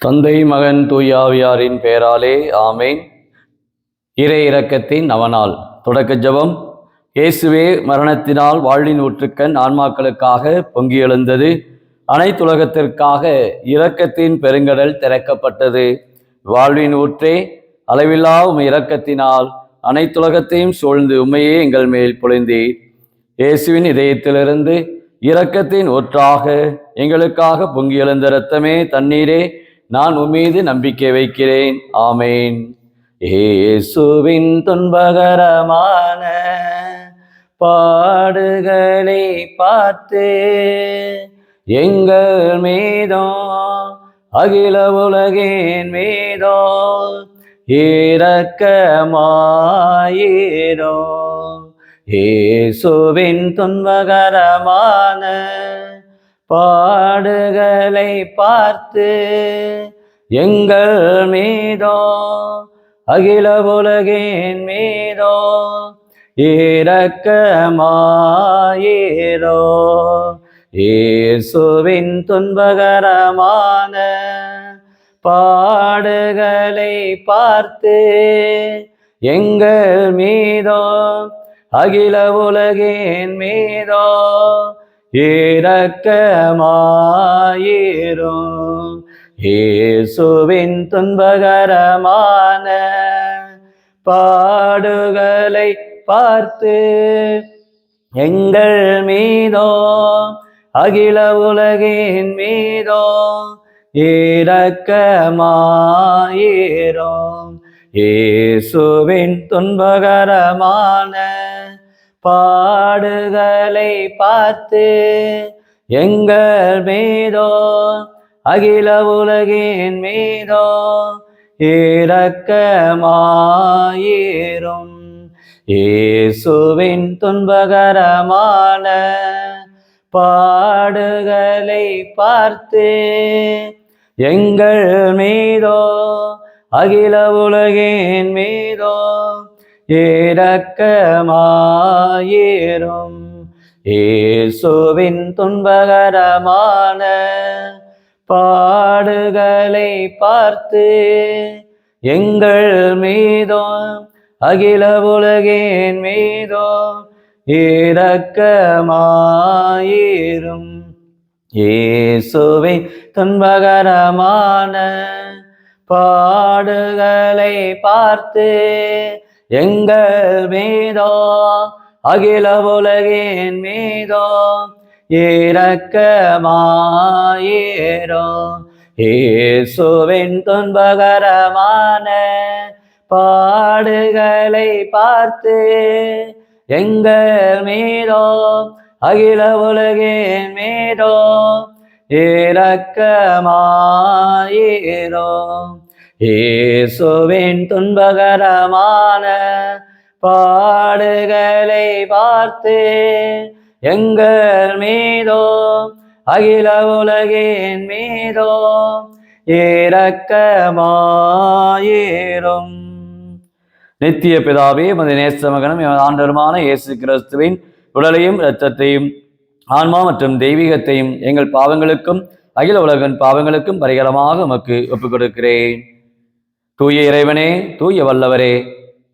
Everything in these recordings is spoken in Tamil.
தந்தை மகன் தூயாவியாரின் பெயராலே ஆமேன். இறை இரக்கத்தின் நவநாள் தொடக்க ஜெபம். இயேசுவே மரணத்தினால் வாழ்வின் ஊற்றுக்கண் ஆன்மாக்களுக்காக பொங்கி எழுந்தது. அனைத்துலகத்திற்காக இரக்கத்தின் பெருங்கடல் திறக்கப்பட்டது. வாழ்வின் ஊற்றே, அளவில்லா உம் இரக்கத்தினால் அனைத்துலகத்தையும் சூழ்ந்து உண்மையே எங்கள் மேல் பொழிந்தீர். இயேசுவின் இதயத்திலிருந்து இரக்கத்தின் ஊற்றாக எங்களுக்காக பொங்கி எழுந்த இரத்தமே, தண்ணீரே, நான் உம்மீது நம்பிக்கை வைக்கிறேன். ஆமேன். இயேசுவின் துன்பகரமான பாடுகளை பார்த்து எங்கள் மீதோ அகில உலகின் மீதோ இரக்கமாயிரோ. இயேசுவின் துன்பகரமான பாடுகளை பார்த்து எங்கள் மீதோ அகில உலகின் மீதோ இரக்கமாயிரோ. இயேசுவின் துன்பகரமான பாடுகளை பார்த்து எங்கள் மீதோ அகில உலகின் மீதோ இரக்கமாயிரும். இயேசுவின் துன்பகரமான பாடுகளை பார்த்து எங்கள் மீதோ அகில உலகின் மீதோ இரக்கமாயிரும். இயேசுவின் துன்பகரமான பாடுகளை பார்த்து எங்கள் மீதோ அகில உலகின் மீதோ இரக்கமாயிரும். இயேசுவின் துன்பகரமான பாடுகளை பார்த்து எங்கள் மீதோ அகில உலகின் மீதோ இரக்கமாயிரும். இயேசுவின் துன்பகரமான பாடுகளை பார்த்து எங்கள் மீதோ அகில உலகின் மீதோ இரக்கமாயிரும். இயேசுவின் துன்பகரமான பாடுகளை பார்த்து எங்கள் மீதோ அகில உலகின் மீதோ இரக்கமாயிரோ. இயேசுவின் துன்பகரமான பாடுகளை பார்த்து எங்கள் மீதோ அகில உலகின் மீதோ இரக்கமாயிரோ. இயேசுவின் துன்பகரமான பாடுகளை பார்த்து எங்கள் மீதோ அகில உலகின் மீதோ இரக்கமாயிரும். நித்திய பிதாவே, மது நேச மகனும் எமது ஆண்டவருமான இயேசு கிறிஸ்துவின் உடலையும் இரத்தத்தையும் ஆன்மா மற்றும் தெய்வீகத்தையும் எங்கள் பாவங்களுக்கும் அகில உலகின் பாவங்களுக்கும் பரிகாரமாக உமக்கு ஒப்புக் கொடுக்கிறேன். தூய இறைவனே, தூய வல்லவரே,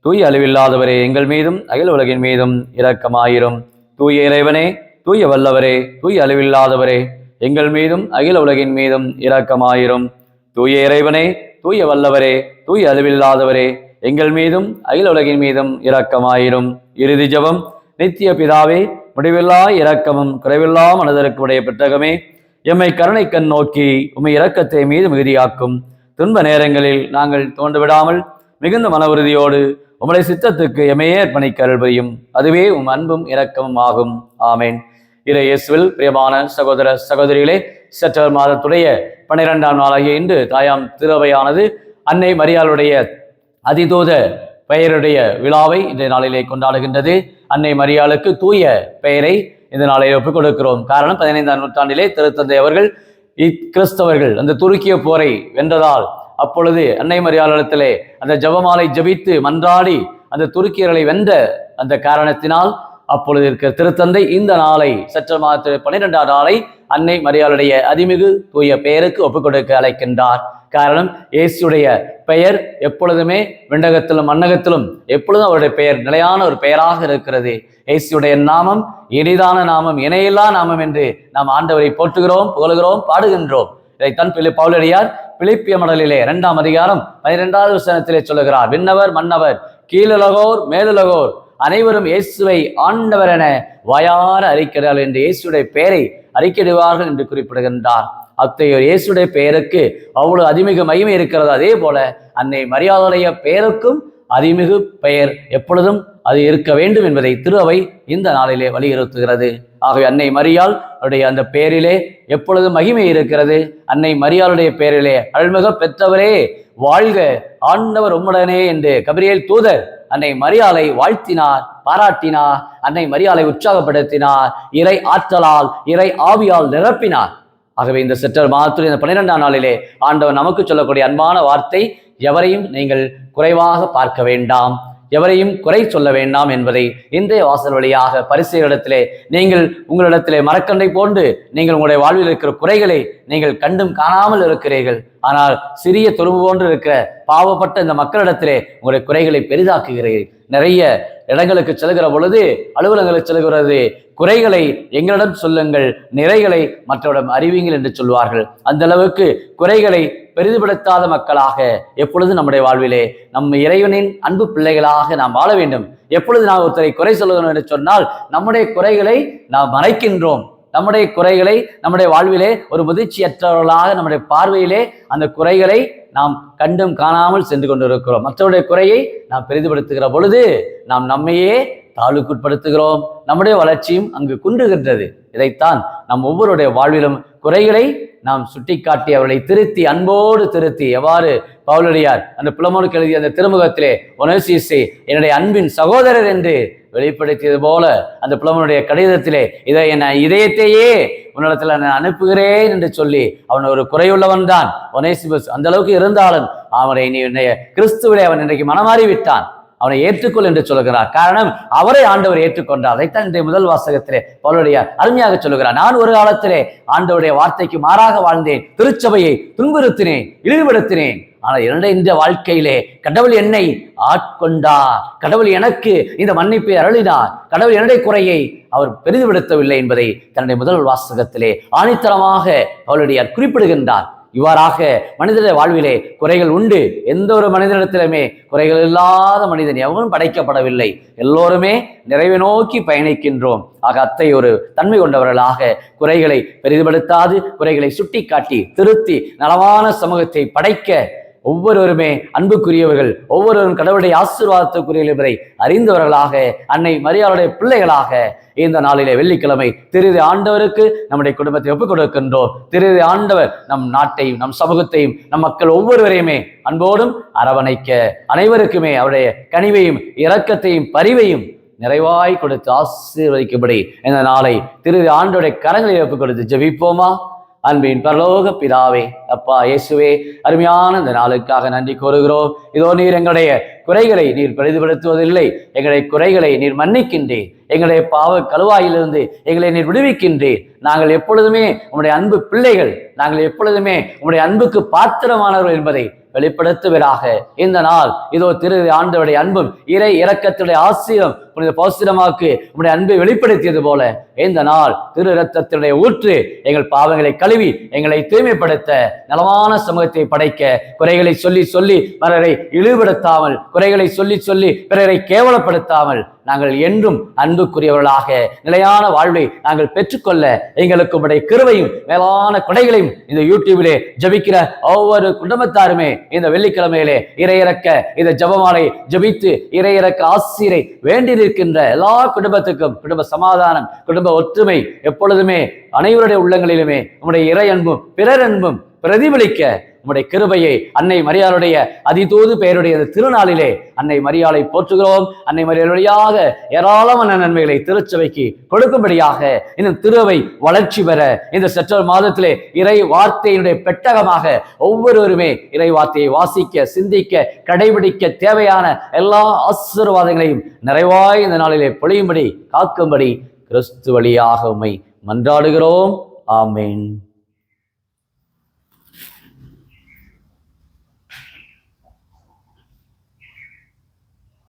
தூய அழிவில்லாதவரே, எங்கள் மீதும் அகில உலகின் மீதும் இரக்கமாயிரும். தூய இறைவனே, தூய வல்லவரே, தூய அழிவில்லாதவரே, எங்கள் மீதும் அகில உலகின் மீதும் இரக்கமாயிரும். தூய இறைவனே, தூய வல்லவரே, தூய அழிவில்லாதவரே, எங்கள் மீதும் அகில உலகின் மீதும் இரக்கமாயிரும். இறுதி ஜெபம். நித்திய பிதாவே, முடிவில்லா இரக்கமும் குறைவில்லா மனதிற்கு உடைய பெற்றகமே, எம்மை கருணை கண் நோக்கி உம்மை இரக்கத்தை மீது மிகுதியாக்கும். துன்ப நேரங்களில் நாங்கள் தோண்டுவிடாமல் மிகுந்த மன உறுதியோடு உம்முடைய சித்தத்துக்கு எம்மையே அர்ப்பணிக்க அருள் புரியும். அதுவே உம் அன்பும் இரக்கமும் ஆகும். ஆமேன். இறை இயேசுவில் பிரியமான சகோதர சகோதரிகளே, செப்டம்பர் மாதத்துடைய 12ஆம் நாளாகிய இன்று தாயாம் திருவையானது அன்னை மரியாளுடைய அதிதூத பெயருடைய விழாவை இந்த நாளிலே கொண்டாடுகின்றது. அன்னை மரியாளுக்கு தூய பெயரை இந்த நாளிலே ஒப்புக் கொடுக்கிறோம். காரணம், 15ஆம் நூற்றாண்டிலே திருத்தந்தை அவர்கள் கிறிஸ்தவர்கள் அந்த துருக்கிய போரை வென்றதால் அப்பொழுது அன்னை மரியாளிடத்திலே அந்த ஜெபமாலை ஜபித்து மன்றாடி அந்த துருக்கியர்களை வென்ற அந்த காரணத்தினால் அப்பொழுது இருக்கிற திருத்தந்தை இந்த நாளை செப்டம்பர் மாதத்தில் 12ஆம் நாளை அன்னை மரியாளுடைய அதிமிகு தூய பெயருக்கு ஒப்புக் கொடுக்க அழைக்கின்றார். காரணம், இயேசுடைய பெயர் எப்பொழுதுமே விண்ணகத்திலும் மண்ணகத்திலும் எப்பொழுதும் அவருடைய பெயர் நிலையான ஒரு பெயராக இருக்கிறது. இயேசுடைய நாமம் இனிதான நாமம், இணையில்லா நாமம் என்று நாம் ஆண்டவரை போற்றுகிறோம், புகழுகிறோம், பாடுகின்றோம். இதைத்தான் பவுலடியார் பிலிப்பிய மடலிலே 2ஆம் அதிகாரம் 12வது வசனத்திலே சொல்லுகிறார். விண்ணவர் மன்னவர் கீழுலகோர் மேலுலகோர் அனைவரும் இயேசுவை ஆண்டவர் என வாயார அறிக்கிறார்கள் என்று இயேசுடைய பெயரை அறிக்கையிடுவார்கள் என்று குறிப்பிடுகின்றார். அத்தகைய இயேசுடைய பெயருக்கு அவ்வளவு அதிமிகு மகிமை இருக்கிறது. அதே போல அன்னை மரியாளுடைய பெயருக்கும் அதிமிகு பெயர் எப்பொழுதும் அது இருக்க வேண்டும் என்பதை திரு அவை இந்த நாளிலே வலியுறுத்துகிறது. ஆகவே அன்னை மரியாள் அந்த பெயரிலே எப்பொழுதும் மகிமை இருக்கிறது. அன்னை மரியாளுடைய பெயரிலே அருள்மிகு பெற்றவரே வாழ்க, ஆண்டவர் உம்முடனே என்று கபிரியேல் தூதர் அன்னை மரியாளை வாழ்த்தினார், பாராட்டினார். அன்னை மரியாளை உற்சாகப்படுத்தினார், இறை ஆற்றலால் இறை ஆவியால் நிரப்பினார். ஆகவே இந்த செப்டம்பர் மாதத்தில் இந்த 12ஆம் நாளிலே ஆண்டவர் நமக்கு சொல்லக்கூடிய அன்பான வார்த்தை, எவரையும் நீங்கள் குறைவாக பார்க்க வேண்டாம், எவரையும் குறை சொல்ல வேண்டாம் என்பதை இன்றைய வாசல் வழியாக பரிசேயரிடத்திலே நீங்கள் உங்களிடத்திலே மரக்கண்டை போன்று நீங்கள் உங்களுடைய வாழ்வில் இருக்கிற குறைகளை நீங்கள் கண்டும் காணாமல் இருக்கிறீர்கள். ஆனால் சிறிய துரும்பு போன்று இருக்கிற பாவப்பட்ட இந்த மக்களிடத்திலே உங்களுடைய குறைகளை பெரிதாக்குகிறீர்கள். நிறைய இடங்களுக்கு செல்கிற பொழுது, அலுவலங்களுக்கு செல்கிறது, குறைகளை எங்களிடம் சொல்லுங்கள், நிறைகளை மற்றவரிடம் அறிவிங்கள் என்று சொல்வார்கள். அந்த அளவுக்கு குறைகளை பெரிதுபடுத்தாத மக்களாக எப்பொழுது நம்முடைய வாழ்விலே நம்ம இறைவனின் அன்பு பிள்ளைகளாக நாம் வாழ வேண்டும். எப்பொழுது நாம் ஒருத்தரை குறை சொல்லுகிறோம் என்று சொன்னால் நம்முடைய குறைகளை நாம் மறைக்கின்றோம். நம்முடைய குறைகளை நம்முடைய வாழ்விலே ஒரு முதிர்ச்சியற்றவர்களாக நம்முடைய பார்வையிலே அந்த குறைகளை நாம் கண்டும் காணாமல் சென்று கொண்டிருக்கிறோம். மற்றவருடைய குறையை நாம் பெரிதுபடுத்துகிற பொழுது நாம் நம்மையே தாழ்வுக்குட்படுத்துகிறோம், நம்முடைய வளர்ச்சியும் அங்கு குன்றுகின்றது. இதைத்தான் நம் ஒவ்வொருடைய வாழ்விலும் குறைகளை நாம் சுட்டிக்காட்டி அவர்களை திருத்தி, அன்போடு திருத்தி, எவ்வாறு பவுலடியார் அந்த பிலமோனுக்கு எழுதிய அந்த திருமுகத்திலே ஒனேசியஸை என்னுடைய அன்பின் சகோதரர் என்று வெளிப்படுத்தியது போல அந்த பிலமோனுடைய கடிதத்திலே இதை என் இதயத்தையே உன்னிடத்தில் நான் அனுப்புகிறேன் என்று சொல்லி அவன் ஒரு குறையுள்ளவன் தான் ஒனேசிபஸ் அந்த அளவுக்கு இருந்தாலும் அவனை கிறிஸ்துவிலே அவன் இன்றைக்கு மனமாறி விட்டான், அவனை ஏற்றுக்கொள் என்று சொல்கிறார். காரணம், அவரை ஆண்டவர் ஏற்றுக்கொண்டார். அதைத்தான் இன்றைய முதல் வாசகத்திலே பவுலடியார் அருமையாக சொல்லுகிறார். நான் ஒரு காலத்திலே ஆண்டவருடைய வார்த்தைக்கு மாறாக வாழ்ந்தேன், திருச்சபையை துன்புறுத்தினேன், இழிவுபடுத்தினேன். ஆனால் இந்த வாழ்க்கையிலே கடவுள் என்னை ஆட்கொண்டார், கடவுள் எனக்கு இந்த மன்னிப்பை அருளினார், கடவுள் என்னுடைய குறையை அவர் பெரிதுபடுத்தவில்லை என்பதை தன்னுடைய முதல் வாசகத்திலே ஆணித்தரமாக பவுலடியார் குறிப்பிடுகின்றார். இவ்வாறாக மனிதனுடைய வாழ்விலே குறைகள் உண்டு. எந்த ஒரு மனிதனிடத்திலுமே குறைகள் இல்லாத மனிதன் எவரும் படைக்கப்படவில்லை. எல்லோருமே நிறைவை நோக்கி பயணிக்கின்றோம். ஆக அத்தை ஒரு தன்மை கொண்டவர்களாக குறைகளை பெரிதுபடுத்தாது, குறைகளை சுட்டி காட்டி திருத்தி நலமான சமூகத்தை படைக்க ஒவ்வொருவருமே அன்புக்குரியவர்கள், ஒவ்வொருவரும் கடவுளுடைய ஆசீர்வாதத்துக்குரிய என்பதை அறிந்தவர்களாக அன்னை மரியாளுடைய பிள்ளைகளாக இந்த நாளிலே வெள்ளிக்கிழமை திருதி ஆண்டவருக்கு நம்முடைய குடும்பத்தை ஒப்புக் கொடுக்கின்றோம். திருதி ஆண்டவர் நம் நாட்டையும் நம் சமூகத்தையும் நம் மக்கள் ஒவ்வொருவரையுமே அன்போடும் அரவணைக்க, அனைவருக்குமே அவருடைய கனிவையும் இரக்கத்தையும் பரிவையும் நிறைவாய் கொடுத்து ஆசீர்வதிக்கும்படி இந்த நாளை திருதி ஆண்டோடைய கரங்களில் ஒப்புக் கொடுத்து ஜெபிப்போமா? அன்பின் பரலோக பிதாவே, அப்பா இயேசுவே, அருமையான இந்த நாளுக்காக நன்றி கூறுகிறோம். இதோ நீர் எங்களுடைய குறைகளை நீர் பெரிதுபடுத்துவதில்லை, எங்களுடைய குறைகளை நீர் மன்னிக்கின்றேன், எங்களுடைய பாவ கழுவாயிலிருந்து எங்களை நீர் விடுவிக்கின்றேன். நாங்கள் எப்பொழுதுமே உம்முடைய அன்பு பிள்ளைகள், நாங்கள் எப்பொழுதுமே உம்முடைய அன்புக்கு பாத்திரமானவர்கள் என்பதை வெளிப்படுத்துவதாக இந்த நாள் இதோ திரு ஆண்டவருடைய அன்பும் இறை இரக்கத்துடைய ஆசீர்வாதம் புனித பௌசிரமாக்கு உம்முடைய அன்பை வெளிப்படுத்தியது போல இந்த நாள் திரு இரத்தத்தினுடைய ஊற்று எங்கள் பாவங்களை கழுவி எங்களை தூய்மைப்படுத்த நலமான சமூகத்தை படைக்க, குறைகளை சொல்லி சொல்லி பிறரை இழிவுபடுத்தாமல், குறைகளை சொல்லி சொல்லி பிறரை கேவலப்படுத்தாமல் நாங்கள் என்றும் அன்புக்குரியவர்களாக நிலையான வாழ்வை நாங்கள் பெற்றுக்கொள்ள எங்களுக்கு உடைய கிருபையும் மேலான கொடைகளையும் இந்த யூடியூபிலே ஜபிக்கிற ஒவ்வொரு குடும்பத்தாருமே இந்த வெள்ளிக்கிழமையிலே இறையிறக்க இந்த ஜபமாலை ஜபித்து இறையிறக்க ஆசிரை வேண்டியிருக்கின்ற எல்லா குடும்பத்துக்கும் குடும்ப சமாதானம், குடும்ப ஒற்றுமை எப்பொழுதுமே அனைவருடைய உள்ளங்களிலுமே உம்முடைய இறை அன்பும் பிறர் அன்பும் பிரதிபலிக்க உம்முடைய கிருபையை அன்னை மரியாளுடைய அதிதூது பெயருடைய திருநாளிலே அன்னை மரியாளை போற்றுகிறோம். அன்னை மரியாளுடையாக ஏராளமான நன்மைகளை திருச்சபைக்கு கொடுக்கும்படியாக இன்னும் திருவை வளர்ச்சி பெற இந்த செப்டம்பர் மாதத்திலே இறை வார்த்தையினுடைய பெட்டகமாக ஒவ்வொருவருமே இறை வார்த்தையை வாசிக்க, சிந்திக்க, கடைபிடிக்க தேவையான எல்லா ஆசீர்வாதங்களையும் நிறைவாய் இந்த நாளிலே பொழியும்படி காக்கும்படி கிறிஸ்து வழியாக உம்மை மன்றாடுகிறோம். ஆமேன்.